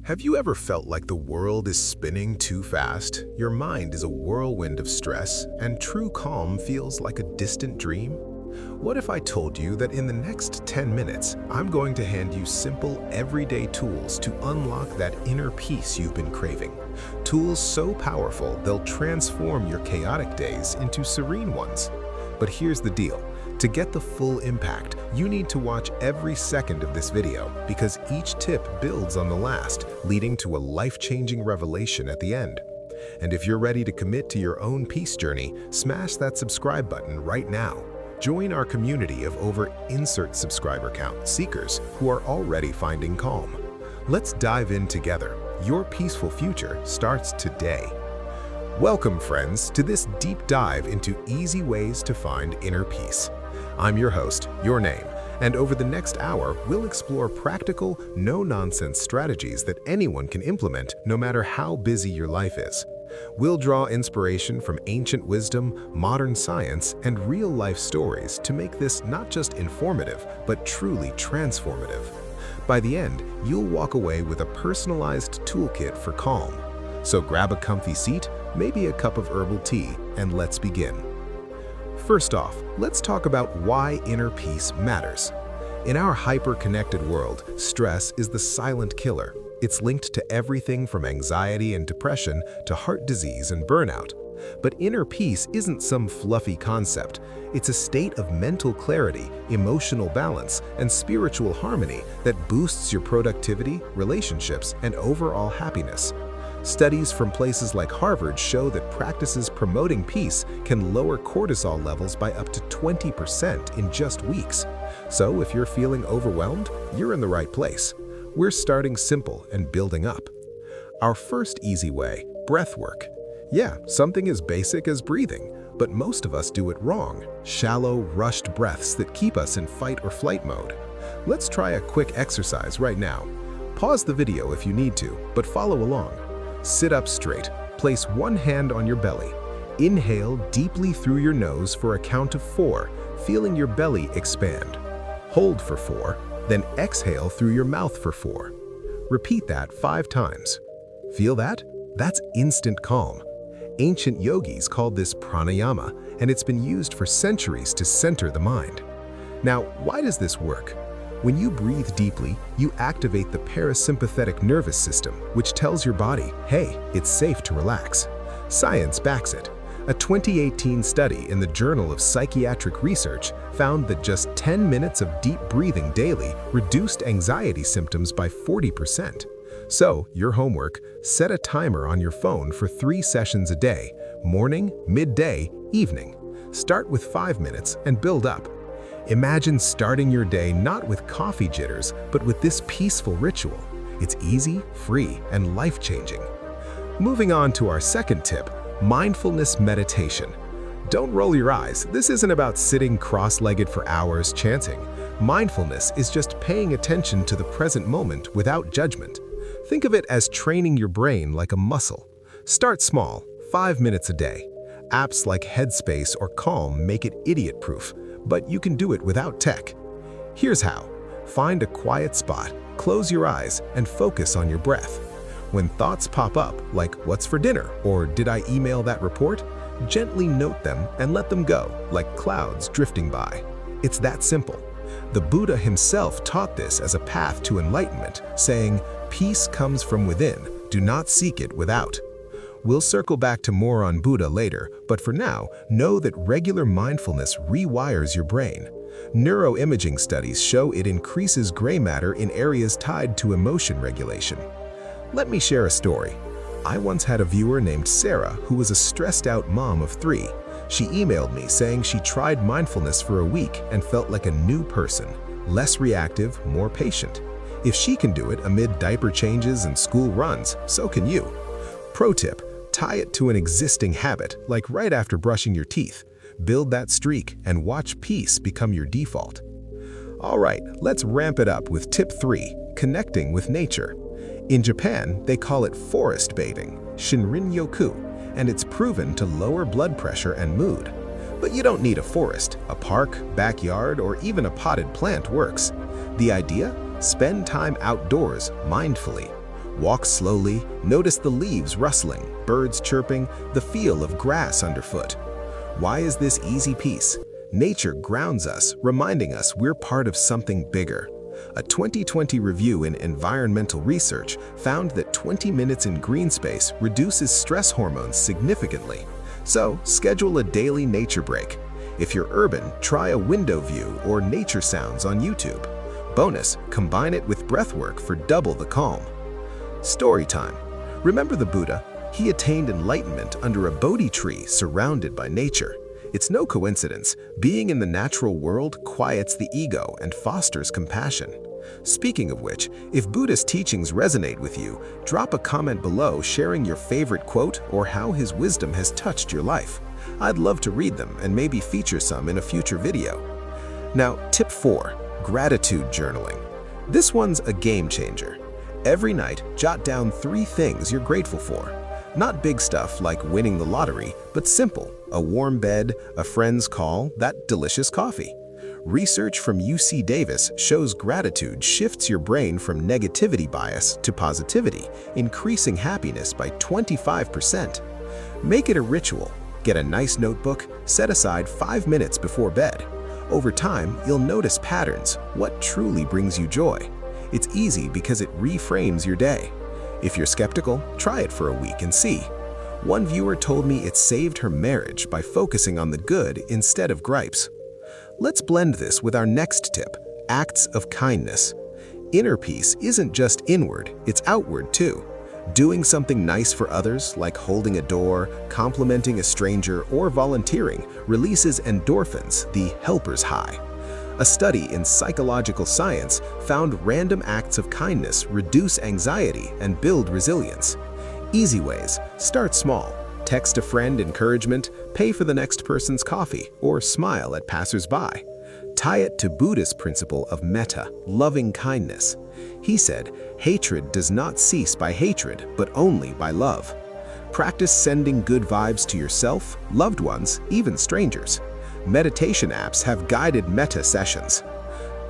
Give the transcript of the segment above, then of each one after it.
Have you ever felt like the world is spinning too fast? Your mind is a whirlwind of stress, and true calm feels like a distant dream? What if I told you that in the next 10 minutes, I'm going to hand you simple, everyday tools to unlock that inner peace you've been craving? Tools so powerful, they'll transform your chaotic days into serene ones. But here's the deal. To get the full impact, you need to watch every second of this video because each tip builds on the last, leading to a life-changing revelation at the end. And if you're ready to commit to your own peace journey, smash that subscribe button right now. Join our community of insert subscriber count seekers who are already finding calm. Let's dive in together. Your peaceful future starts today. Welcome, friends, to this deep dive into easy ways to find inner peace. I'm your host, Your Name, and over the next hour, we'll explore practical, no-nonsense strategies that anyone can implement no matter how busy your life is. We'll draw inspiration from ancient wisdom, modern science, and real-life stories to make this not just informative, but truly transformative. By the end, you'll walk away with a personalized toolkit for calm. So grab a comfy seat, maybe a cup of herbal tea, and let's begin. First off, let's talk about why inner peace matters. In our hyper-connected world, stress is the silent killer. It's linked to everything from anxiety and depression to heart disease and burnout. But inner peace isn't some fluffy concept. It's a state of mental clarity, emotional balance, and spiritual harmony that boosts your productivity, relationships, and overall happiness. Studies from places like Harvard show that practices promoting peace can lower cortisol levels by up to 20% in just weeks. So if you're feeling overwhelmed, you're in the right place. We're starting simple and building up. Our first easy way, breath work. Yeah, something as basic as breathing, but most of us do it wrong. Shallow, rushed breaths that keep us in fight or flight mode. Let's try a quick exercise right now. Pause the video if you need to, but follow along. Sit up straight. Place one hand on your belly. Inhale deeply through your nose for a count of 4, feeling your belly expand. Hold for 4, then exhale through your mouth for 4. Repeat that 5 times. Feel that? That's instant calm. Ancient yogis called this pranayama, and it's been used for centuries to center the mind. Now, why does this work? When you breathe deeply, you activate the parasympathetic nervous system, which tells your body, hey, it's safe to relax. Science backs it. A 2018 study in the Journal of Psychiatric Research found that just 10 minutes of deep breathing daily reduced anxiety symptoms by 40%. So, your homework, set a timer on your phone for 3 sessions a day, morning, midday, evening. Start with 5 minutes and build up. Imagine starting your day not with coffee jitters, but with this peaceful ritual. It's easy, free, and life-changing. Moving on to our second tip, mindfulness meditation. Don't roll your eyes. This isn't about sitting cross-legged for hours chanting. Mindfulness is just paying attention to the present moment without judgment. Think of it as training your brain like a muscle. Start small, 5 minutes a day. Apps like Headspace or Calm make it idiot-proof, but you can do it without tech. Here's how. Find a quiet spot, close your eyes, and focus on your breath. When thoughts pop up, like what's for dinner or did I email that report, gently note them and let them go, like clouds drifting by. It's that simple. The Buddha himself taught this as a path to enlightenment, saying, "Peace comes from within, do not seek it without." We'll circle back to more on Buddha later, but for now, know that regular mindfulness rewires your brain. Neuroimaging studies show it increases gray matter in areas tied to emotion regulation. Let me share a story. I once had a viewer named Sarah who was a stressed-out mom of 3. She emailed me saying she tried mindfulness for a week and felt like a new person, less reactive, more patient. If she can do it amid diaper changes and school runs, so can you. Pro tip. Tie it to an existing habit, like right after brushing your teeth. Build that streak and watch peace become your default. All right, let's ramp it up with tip 3, connecting with nature. In Japan, they call it forest bathing, Shinrin-yoku, and it's proven to lower blood pressure and mood. But you don't need a forest. A park, backyard, or even a potted plant works. The idea? Spend time outdoors, mindfully. Walk slowly, notice the leaves rustling, birds chirping, the feel of grass underfoot. Why is this easy peace? Nature grounds us, reminding us we're part of something bigger. A 2020 review in environmental research found that 20 minutes in green space reduces stress hormones significantly. So, schedule a daily nature break. If you're urban, try a window view or nature sounds on YouTube. Bonus, combine it with breathwork for double the calm. Story time. Remember the Buddha? He attained enlightenment under a Bodhi tree surrounded by nature. It's no coincidence, being in the natural world quiets the ego and fosters compassion. Speaking of which, if Buddha's teachings resonate with you, drop a comment below sharing your favorite quote or how his wisdom has touched your life. I'd love to read them and maybe feature some in a future video. Now, tip 4, gratitude journaling. This one's a game changer. Every night, jot down 3 things you're grateful for. Not big stuff like winning the lottery, but simple: a warm bed, a friend's call, that delicious coffee. Research from UC Davis shows gratitude shifts your brain from negativity bias to positivity, increasing happiness by 25%. Make it a ritual. Get a nice notebook, set aside 5 minutes before bed. Over time, you'll notice patterns, what truly brings you joy. It's easy because it reframes your day. If you're skeptical, try it for a week and see. One viewer told me it saved her marriage by focusing on the good instead of gripes. Let's blend this with our next tip, acts of kindness. Inner peace isn't just inward, it's outward too. Doing something nice for others, like holding a door, complimenting a stranger, or volunteering, releases endorphins, the helper's high. A study in psychological science found random acts of kindness reduce anxiety and build resilience. Easy ways: start small. Text a friend encouragement, pay for the next person's coffee, or smile at passers-by. Tie it to Buddha's principle of metta, loving kindness. He said, hatred does not cease by hatred, but only by love. Practice sending good vibes to yourself, loved ones, even strangers. Meditation apps have guided metta sessions.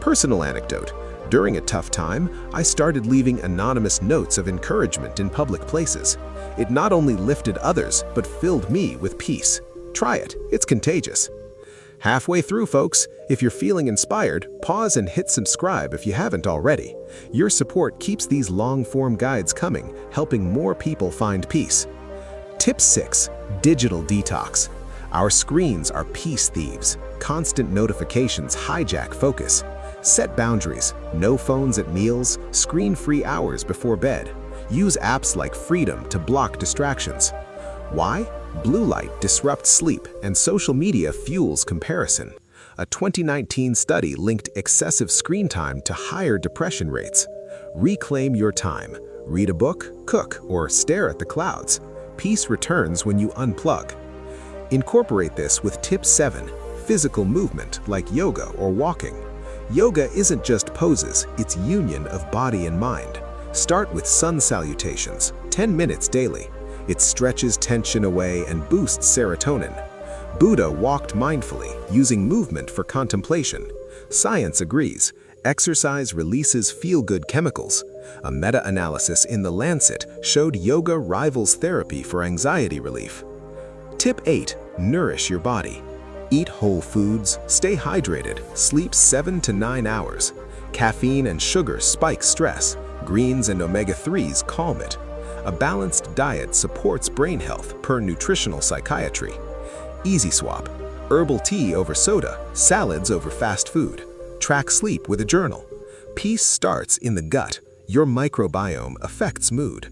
Personal anecdote. During a tough time, I started leaving anonymous notes of encouragement in public places. It not only lifted others, but filled me with peace. Try it, it's contagious. Halfway through, folks. If you're feeling inspired, pause and hit subscribe if you haven't already. Your support keeps these long-form guides coming, helping more people find peace. Tip 6, digital detox. Our screens are peace thieves. Constant notifications hijack focus. Set boundaries: no phones at meals, screen-free hours before bed. Use apps like Freedom to block distractions. Why? Blue light disrupts sleep, and social media fuels comparison. A 2019 study linked excessive screen time to higher depression rates. Reclaim your time. Read a book, cook, or stare at the clouds. Peace returns when you unplug. Incorporate this with tip 7, physical movement like yoga or walking. Yoga isn't just poses, it's union of body and mind. Start with sun salutations, 10 minutes daily. It stretches tension away and boosts serotonin. Buddha walked mindfully, using movement for contemplation. Science agrees. Exercise releases feel-good chemicals. A meta-analysis in The Lancet showed yoga rivals therapy for anxiety relief. Tip 8, nourish your body. Eat whole foods, stay hydrated, sleep 7 to 9 hours. Caffeine and sugar spike stress. Greens and omega-3s calm it. A balanced diet supports brain health per nutritional psychiatry. Easy swap: herbal tea over soda, salads over fast food. Track sleep with a journal. Peace starts in the gut. Your microbiome affects mood.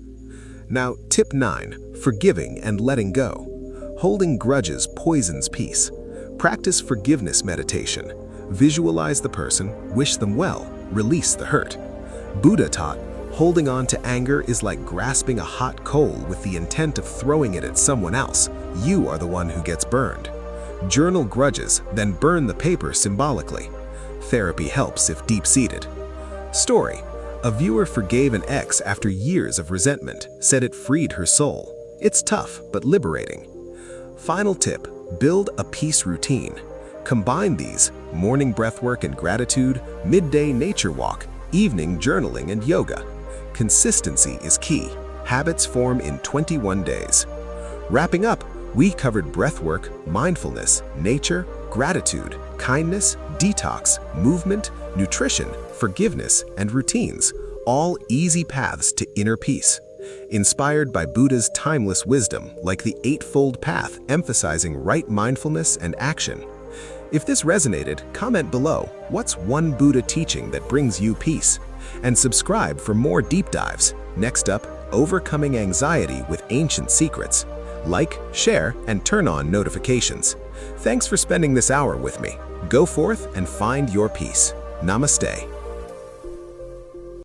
Now, tip 9, forgiving and letting go. Holding grudges poisons peace. Practice forgiveness meditation. Visualize the person, wish them well, release the hurt. Buddha taught, holding on to anger is like grasping a hot coal with the intent of throwing it at someone else. You are the one who gets burned. Journal grudges, then burn the paper symbolically. Therapy helps if deep-seated. Story: a viewer forgave an ex after years of resentment, said it freed her soul. It's tough, but liberating. Final tip: build a peace routine. Combine these: morning breathwork and gratitude, midday nature walk, evening journaling and yoga. consistency is key. Habits form in 21 days. Wrapping up, we covered breathwork, mindfulness, nature, gratitude, kindness, detox, movement, nutrition, forgiveness, and routines, all easy paths to inner peace. Inspired by Buddha's timeless wisdom, like the Eightfold Path emphasizing right mindfulness and action. If this resonated, comment below, what's one Buddha teaching that brings you peace? And subscribe for more deep dives. Next up, overcoming anxiety with ancient secrets. Like, share, and turn on notifications. Thanks for spending this hour with me. Go forth and find your peace. Namaste.